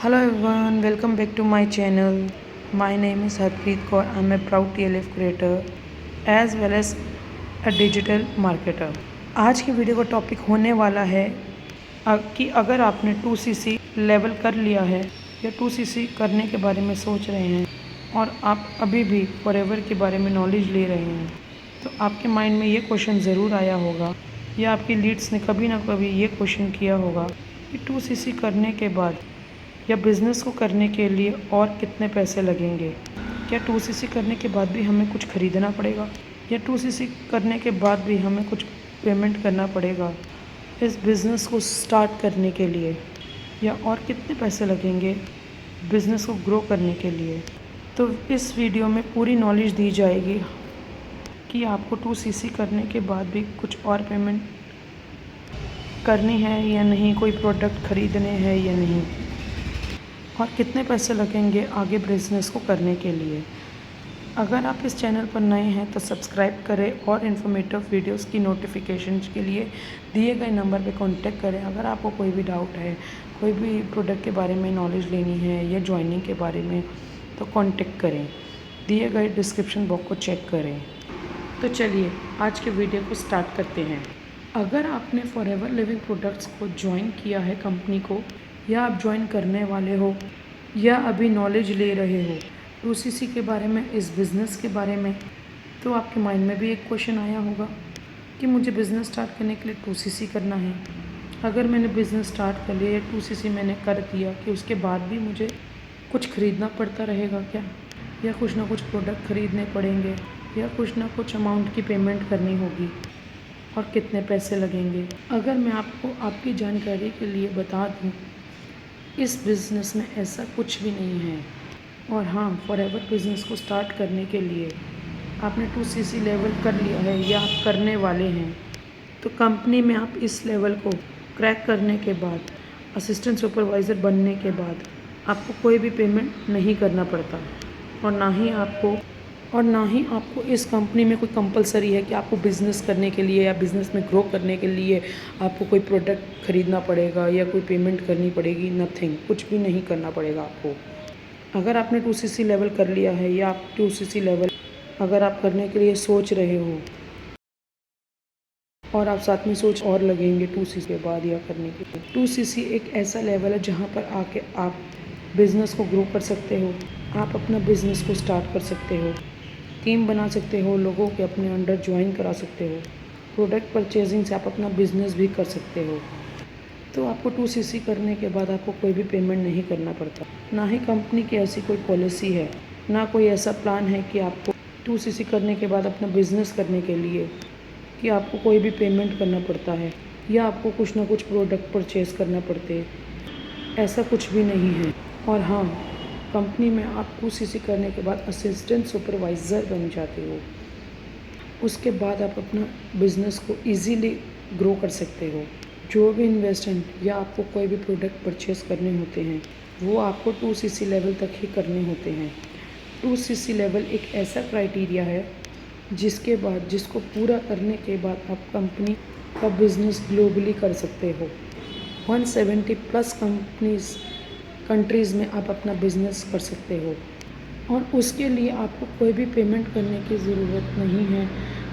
Hello everyone, welcome back to my channel. My name is Harpreet Kaur. I'm a proud TLF creator as well as a digital marketer. आज की video का topic होने वाला है कि अगर आपने 2cc लेवल कर लिया है या 2cc करने के बारे में सोच रहे हैं और आप अभी भी फॉरएवर के बारे में नॉलेज ले रहे हैं, तो आपके माइंड में ये क्वेश्चन ज़रूर आया होगा या आपकी लीड्स ने कभी ना कभी ये क्वेश्चन किया होगा कि 2cc करने के बाद या बिज़नेस को करने के लिए और कितने पैसे लगेंगे। क्या 2cc करने के बाद भी हमें कुछ ख़रीदना पड़ेगा या 2cc करने के बाद भी हमें कुछ पेमेंट करना पड़ेगा इस बिज़नेस को स्टार्ट करने के लिए, या और कितने पैसे लगेंगे बिज़नेस को ग्रो करने के लिए। तो इस वीडियो में पूरी नॉलेज दी जाएगी कि आपको 2cc करने के बाद भी कुछ और पेमेंट करनी है या नहीं, कोई प्रोडक्ट ख़रीदने हैं या नहीं, और कितने पैसे लगेंगे आगे बिज़नेस को करने के लिए। अगर आप इस चैनल पर नए हैं तो सब्सक्राइब करें और इन्फॉर्मेटिव वीडियोस की नोटिफिकेशन के लिए दिए गए नंबर पर कांटेक्ट करें। अगर आपको कोई भी डाउट है, कोई भी प्रोडक्ट के बारे में नॉलेज लेनी है या ज्वाइनिंग के बारे में, तो कांटेक्ट करें। दिए गए डिस्क्रिप्शन बॉक्स को चेक करें। तो चलिए आज के वीडियो को स्टार्ट करते हैं। अगर आपने फॉरएवर लिविंग प्रोडक्ट्स को ज्वाइन किया है कंपनी को, या आप ज्वाइन करने वाले हो या अभी नॉलेज ले रहे हो 2cc के बारे में, इस बिज़नेस के बारे में, तो आपके माइंड में भी एक क्वेश्चन आया होगा कि मुझे बिज़नेस स्टार्ट करने के लिए 2cc करना है। अगर मैंने बिज़नेस स्टार्ट कर लिया या 2cc मैंने कर दिया, कि उसके बाद भी मुझे कुछ ख़रीदना पड़ता रहेगा क्या, या कुछ ना कुछ प्रोडक्ट ख़रीदने पड़ेंगे, या कुछ ना कुछ अमाउंट की पेमेंट करनी होगी, और कितने पैसे लगेंगे। अगर मैं आपको आपकी जानकारी के लिए बता दूं, इस बिज़नेस में ऐसा कुछ भी नहीं है। और हाँ, फॉरएवर बिज़नेस को स्टार्ट करने के लिए आपने 2cc लेवल कर लिया है या आप करने वाले हैं, तो कंपनी में आप इस लेवल को क्रैक करने के बाद, असिस्टेंट सुपरवाइज़र बनने के बाद आपको कोई भी पेमेंट नहीं करना पड़ता, और ना ही आपको इस कंपनी में कोई कंपलसरी है कि आपको बिज़नेस करने के लिए या बिज़नेस में ग्रो करने के लिए आपको कोई प्रोडक्ट ख़रीदना पड़ेगा या कोई पेमेंट करनी पड़ेगी। नथिंग, कुछ भी नहीं करना पड़ेगा आपको। अगर आपने 2cc लेवल कर लिया है या आप 2cc लेवल अगर आप करने के लिए सोच रहे हो, और आप साथ में सोच और लगेंगे 2cc के बाद या करने के लिए, 2cc एक ऐसा लेवल है जहाँ पर आके आप बिज़नेस को ग्रो कर सकते हो। आप अपना बिज़नेस को स्टार्ट कर सकते हो, टीम बना सकते हो, लोगों के अपने अंडर ज्वाइन करा सकते हो, प्रोडक्ट परचेजिंग से आप अपना बिज़नेस भी कर सकते हो। तो आपको 2cc करने के बाद आपको कोई भी पेमेंट नहीं करना पड़ता। ना ही कंपनी की ऐसी कोई पॉलिसी है, ना कोई ऐसा प्लान है कि आपको 2cc करने के बाद अपना बिज़नेस करने के लिए कि आपको कोई भी पेमेंट करना पड़ता है या आपको कुछ ना कुछ प्रोडक्ट परचेज़ करना पड़ते हैं। ऐसा कुछ भी नहीं है। और हाँ, कंपनी में आप 2cc करने के बाद असिस्टेंट सुपरवाइज़र बन जाते हो। उसके बाद आप अपना बिज़नेस को इजीली ग्रो कर सकते हो। जो भी इन्वेस्टमेंट या आपको कोई भी प्रोडक्ट परचेज़ करने होते हैं, वो आपको 2cc लेवल तक ही करने होते हैं। 2cc लेवल एक ऐसा क्राइटेरिया है जिसको पूरा करने के बाद आप कंपनी का बिज़नेस ग्लोबली कर सकते हो। 170 प्लस कंट्रीज़ में आप अपना बिज़नेस कर सकते हो, और उसके लिए आपको कोई भी पेमेंट करने की ज़रूरत नहीं है।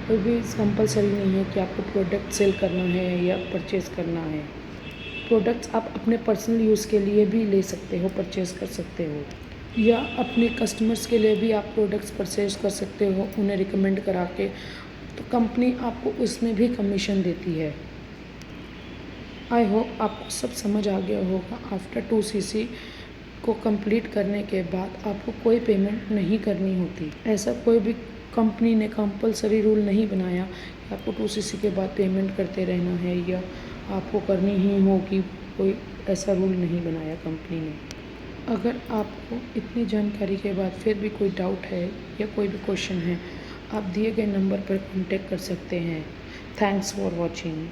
कोई भी कंपलसरी नहीं है कि आपको प्रोडक्ट सेल करना है या परचेज़ करना है। प्रोडक्ट्स आप अपने पर्सनल यूज़ के लिए भी ले सकते हो, परचेज़ कर सकते हो, या अपने कस्टमर्स के लिए भी आप प्रोडक्ट्स परचेज़ कर सकते हो उन्हें रिकमेंड करा के। तो कंपनी आपको उसमें भी कमीशन देती है। आई होप आपको सब समझ आ गया होगा। आफ्टर 2cc को कंप्लीट करने के बाद आपको कोई पेमेंट नहीं करनी होती। ऐसा कोई भी कंपनी ने कंपलसरी रूल नहीं बनाया कि आपको 2cc के बाद पेमेंट करते रहना है या आपको करनी ही होगी। कोई ऐसा रूल नहीं बनाया कंपनी ने। अगर आपको इतनी जानकारी के बाद फिर भी कोई डाउट है या कोई भी क्वेश्चन है, आप दिए गए नंबर पर कॉन्टेक्ट कर सकते हैं। Thanks for watching.